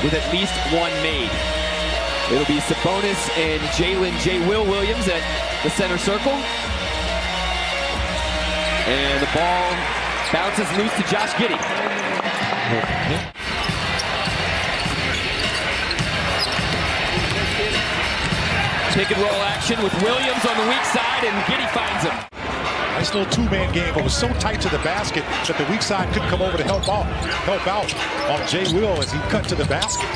with at least one made. It'll be Sabonis and J. Will Williams at the center circle. And the ball bounces loose to Josh Giddey. Pick and roll action with Williams on the weak side, and Giddey finds him. Nice little two-man game, but was so tight to the basket that the weak side couldn't come over to help out on J. Will as he cut to the basket.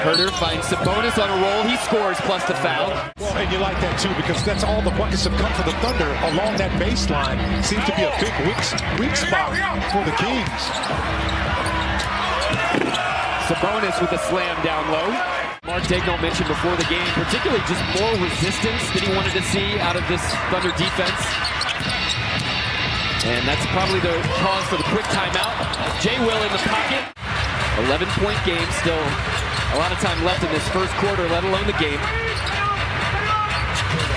Herter finds Sabonis on a roll. He scores plus the foul. Well, and you like that too, because that's all the buckets have come for the Thunder along that baseline. Seems to be a big weak spot for the Kings. Sabonis with a slam down low. Mark Daigneault mentioned before the game, particularly just more resistance that he wanted to see out of this Thunder defense. And that's probably the cause for the quick timeout. J. Will in the pocket. 11-point game, still a lot of time left in this first quarter, let alone the game.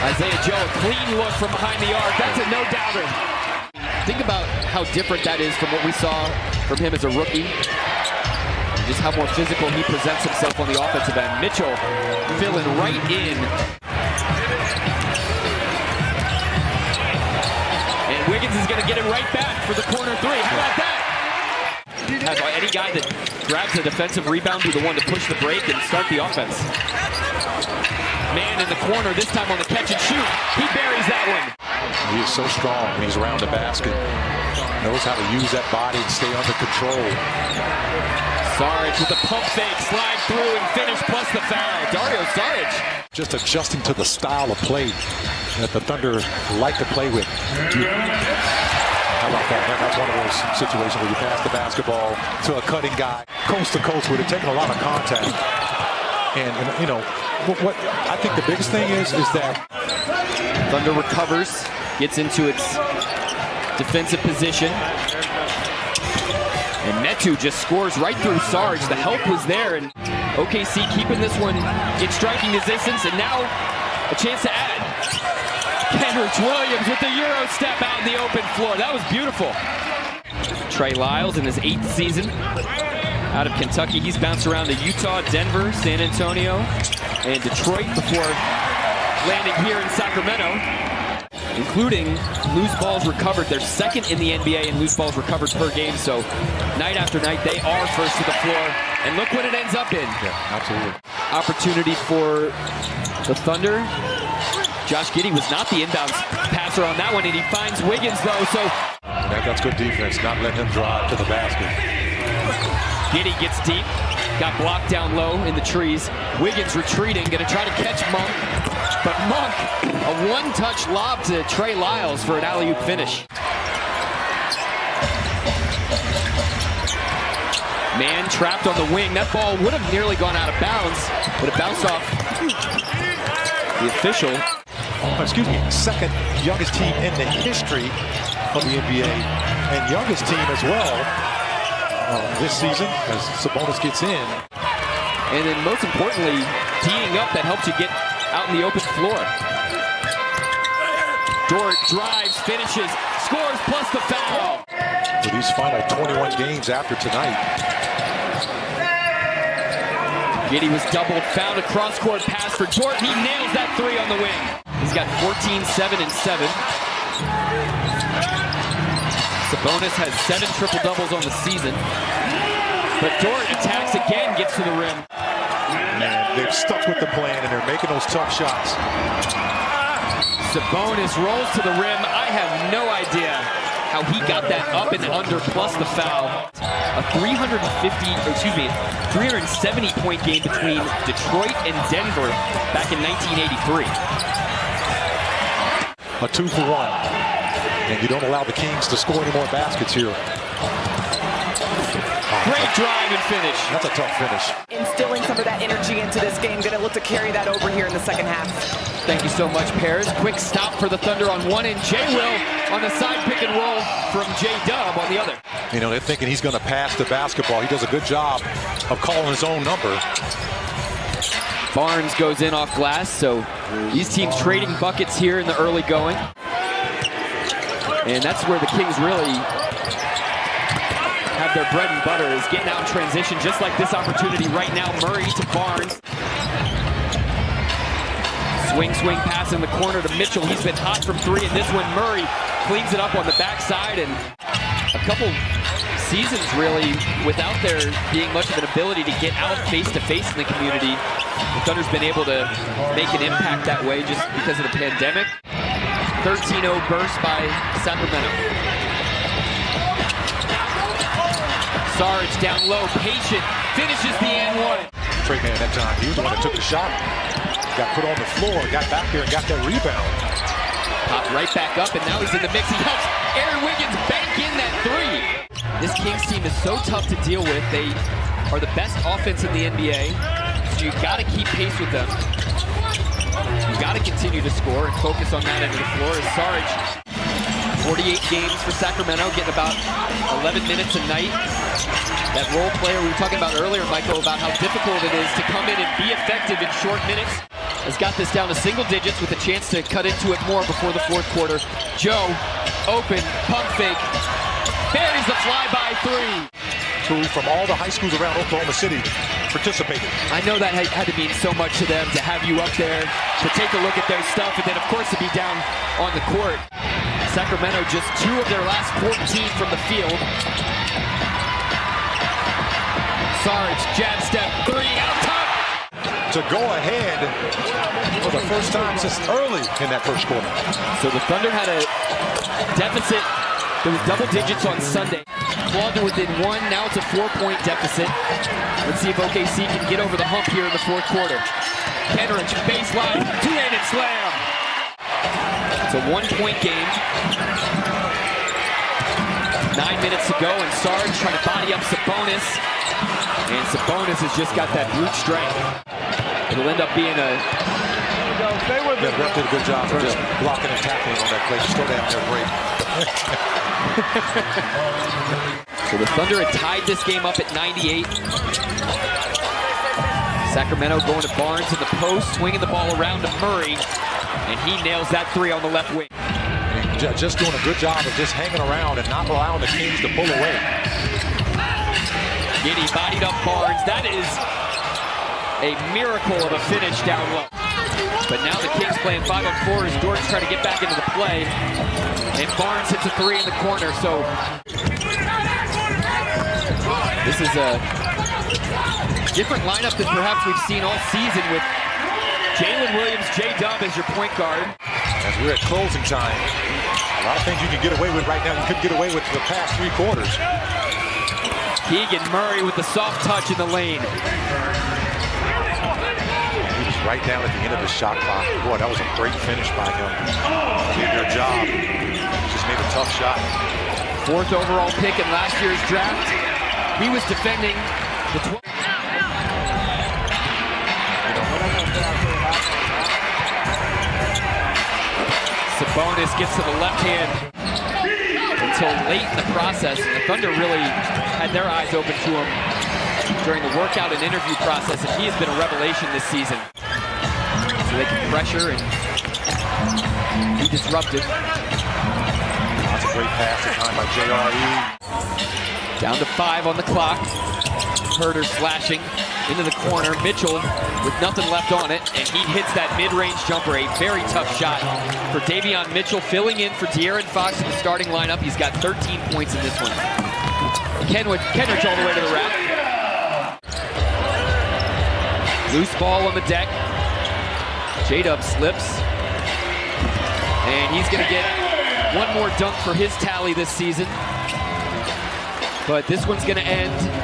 Isaiah Joe, a clean look from behind the arc. That's a no-doubter. Think about how different that is from what we saw from him as a rookie. Just how more physical he presents himself on the offensive end. Mitchell filling right in. And Wiggins is going to get it right back for the corner three. How about that? Has any guy that grabs a defensive rebound be the one to push the break and start the offense. Man in the corner, this time on the catch and shoot. He buries that one. He is so strong when he's around the basket. Knows how to use that body and stay under control. Saric with a pump fake, slide through and finish plus the foul. Dario Saric. Just adjusting to the style of play that the Thunder like to play with. How about that? That's one of those situations where you pass the basketball to a cutting guy, coast to coast with it, taking a lot of contact. And you know, what I think the biggest thing is that Thunder recovers, gets into its defensive position. And Metu just scores right through Sarge. The help was there, and OKC keeping this one in striking distance, and now a chance to add. Kenrich Williams with the Euro step out in the open floor. That was beautiful. Trey Lyles in his 8th season out of Kentucky. He's bounced around to Utah, Denver, San Antonio, and Detroit before landing here in Sacramento, including loose balls recovered. They're second in the NBA in loose balls recovered per game. So night after night, they are first to the floor. And look what it ends up in. Yeah, absolutely. Opportunity for the Thunder. Josh Giddey was not the inbounds passer on that one, and he finds Wiggins, though. So that's good defense, not letting him drive to the basket. Giddey gets deep, got blocked down low in the trees. Wiggins retreating, going to try to catch Monk. But Monk, a one-touch lob to Trey Lyles for an alley-oop finish. Man trapped on the wing. That ball would have nearly gone out of bounds, but it bounced off the official. Excuse me, second youngest team in the history of the NBA, and youngest team as well this season as Sabonis gets in. And then most importantly, teeing up that helps you get out in the open floor. Dort drives, finishes, scores plus the foul. For these final 21 games after tonight. Giddey was doubled, found a cross-court pass for Dort. He nails that three on the wing. He's got 14, 7, and 7. Sabonis has 7 triple-doubles on the season. But Dort attacks again, gets to the rim. Man, they've stuck with the plan, and they're making those tough shots. Sabonis rolls to the rim. I have no idea how he got that up and under plus the foul. A 370-point game between Detroit and Denver back in 1983. A 2-for-1. And you don't allow the Kings to score any more baskets here. Great drive and finish. That's a tough finish. Instilling some of that energy into this game. Going to look to carry that over here in the second half. Thank you so much, Paris. Quick stop for the Thunder on one end. J. Will on the side pick and roll from J-Dub on the other. You know, they're thinking he's going to pass the basketball. He does a good job of calling his own number. Barnes goes in off glass, so these teams trading buckets here in the early going. And that's where the Kings really have of their bread and butter is getting out in transition, just like this opportunity right now. Murray to Barnes. Swing pass in the corner to Mitchell. He's been hot from three, and this one Murray cleans it up on the backside. And a couple seasons really without there being much of an ability to get out face-to-face in the community. The Thunder's been able to make an impact that way just because of the pandemic. 13-0 burst by Sacramento. Sarge down low, patient, finishes the and one. Trey man that time, he was the one that took the shot. Got put on the floor, got back there and got that rebound. Popped right back up, and now he's in the mix. He helps Aaron Wiggins bank in that three. This Kings team is so tough to deal with. They are the best offense in the NBA, so you've got to keep pace with them. You've got to continue to score and focus on that end of the floor. As Sarge, 48 games for Sacramento, getting about 11 minutes a night. That role player we were talking about earlier, Michael, about how difficult it is to come in and be effective in short minutes, has got this down to single digits with a chance to cut into it more before the fourth quarter. Joe, open, pump fake, buries the flyby three. Who from all the high schools around Oklahoma City participated. I know that had to mean so much to them to have you up there, to take a look at their stuff, and then of course to be down on the court. Sacramento just 2 of their last 14 from the field. Sarge, jab step, three, out top. To go ahead for the first time since early in that first quarter. So the Thunder had a deficit. There was double digits on Sunday. Clawed to within 1, now it's a 4-point deficit. Let's see if OKC can get over the hump here in the fourth quarter. Kenrich, baseline, two-handed slam. It's a 1-point game. 9 minutes to go, and Sarge trying to body up Sabonis. And Sabonis has just got that brute strength. It'll end up being a... Yeah, Rep did a good job of just blocking and tackling on that play. Still down there great. So the Thunder had tied this game up at 98. Sacramento going to Barnes in the post, swinging the ball around to Murray, and he nails that three on the left wing. Just doing a good job of just hanging around and not allowing the Kings to pull away. Giddy bodied up Barnes. That is a miracle of a finish down low. But now the Kings playing 5-on-4 as Dort's trying to get back into the play. And Barnes hits a three in the corner. So this is a different lineup than perhaps we've seen all season with Jalen Williams, J-Dub as your point guard. As we're at closing time, a lot of things you can get away with right now you couldn't get away with for the past 3 quarters. Keegan Murray with the soft touch in the lane. He was right down at the end of the shot clock. Boy, that was a great finish by him. Did their job. Just made a tough shot. 4th overall pick in last year's draft. He was defending the 12th. Sabonis gets to the left hand until late in the process. And the Thunder really had their eyes open to him during the workout and interview process, and he has been a revelation this season. So they can pressure and be disruptive. That's a great pass to time by JRE. Down to 5 on the clock. Herter slashing into the corner. Mitchell with nothing left on it, and he hits that mid-range jumper. A very tough shot for Davion Mitchell, filling in for De'Aaron Fox in the starting lineup. He's got 13 points in this one. Kenrich all the way to the rack. Loose ball on the deck. J-Dub slips. And he's going to get one more dunk for his tally this season. But this one's going to end